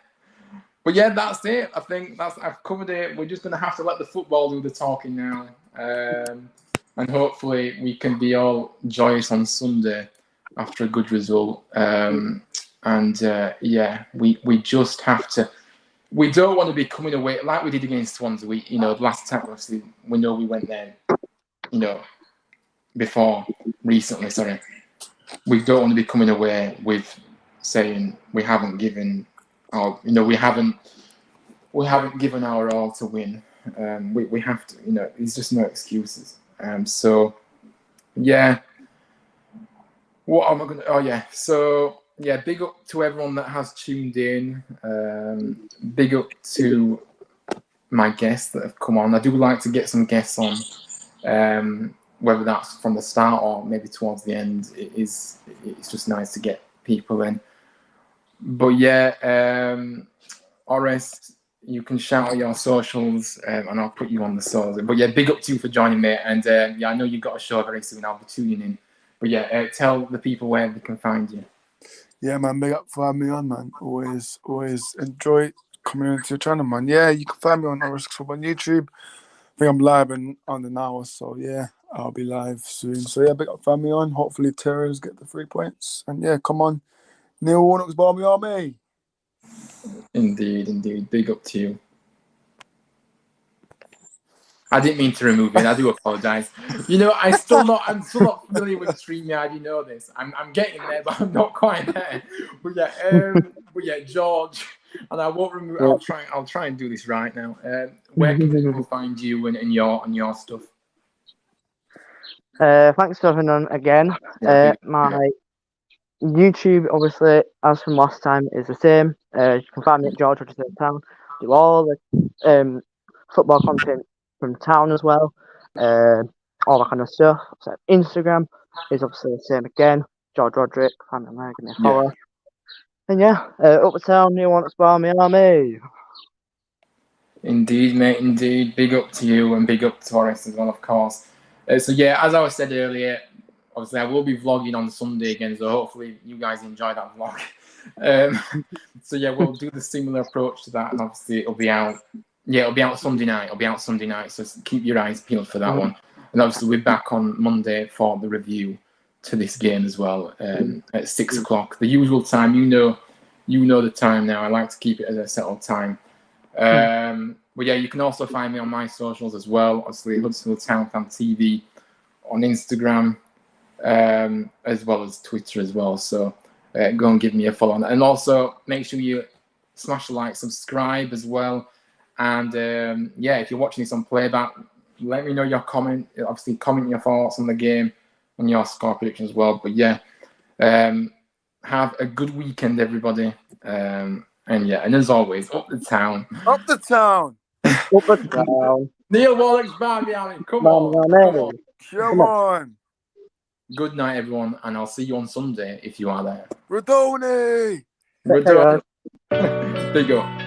But yeah, that's it. I think I've covered it. We're just going to have to let the football do the talking now. And hopefully we can be all joyous on Sunday after a good result. We just have to. We don't want to be coming away like we did against Swansea. The last time, obviously, we know we went there, recently, sorry. We don't want to be coming away with saying we haven't given our, we haven't given our all to win. We have to, there's just no excuses. So, yeah. What am I going to... Oh, yeah. So, yeah, big up to everyone that has tuned in. Big up to my guests that have come on. I do like to get some guests on, whether that's from the start or maybe towards the end. It's just nice to get people in. But, yeah, Orest, you can shout out your socials, and I'll put you on the socials. But yeah, big up to you for joining me. And I know you've got a show very soon. I'll be tuning in. But yeah, tell the people where they can find you. Yeah, man, big up for having me on, man. Always enjoy coming into your channel, man. Yeah, you can find me on Horoscope on YouTube. I think I'm live in under an hour, so yeah, I'll be live soon. So yeah, big up for having me on. Hopefully Terrors get the 3 points. And yeah, come on. Neil Warnock's Barmy Army. Indeed. Big up to you. I didn't mean to remove it. I do apologise. I'm still not familiar with StreamYard. You know this. I'm getting there, but I'm not quite there. But yeah, George, and I won't remove. I'll try and do this right now. Where can people find you and your stuff? Thanks for having on again. My YouTube, obviously, as from last time, is the same. You can find me at George Huddersfield Town. Do all the football content from town as well. All that kind of stuff. So Instagram is obviously the same again. George Roderick, find me there, give me a follow. And yeah, up the town, New Warnock's Barmy Army. Indeed, mate, indeed. Big up to you and big up to Horace as well, of course. So yeah, as I said earlier, obviously I will be vlogging on Sunday again, so hopefully you guys enjoy that vlog. So yeah, we'll do the similar approach to that, and obviously it'll be out. Yeah, it'll be out Sunday night. So keep your eyes peeled for that one. And obviously we're back on Monday for the review to this game as well, at 6 o'clock, the usual time. You know the time now. I like to keep it as a settled time. But yeah, you can also find me on my socials as well. Obviously, Huddersfield Town Fan TV on Instagram, as well as Twitter as well. So go and give me a follow on that. And also make sure you smash the like, subscribe as well. And if you're watching this on playback, let me know your comment. Obviously, comment your thoughts on the game and your score prediction as well. But yeah, have a good weekend, everybody. And as always, up the town. Up the town. Up the town. Neil Warnock's Barmy Army. Come on. Come on. Good night, everyone, and I'll see you on Sunday if you are there. Radoni. Radoni. Big up.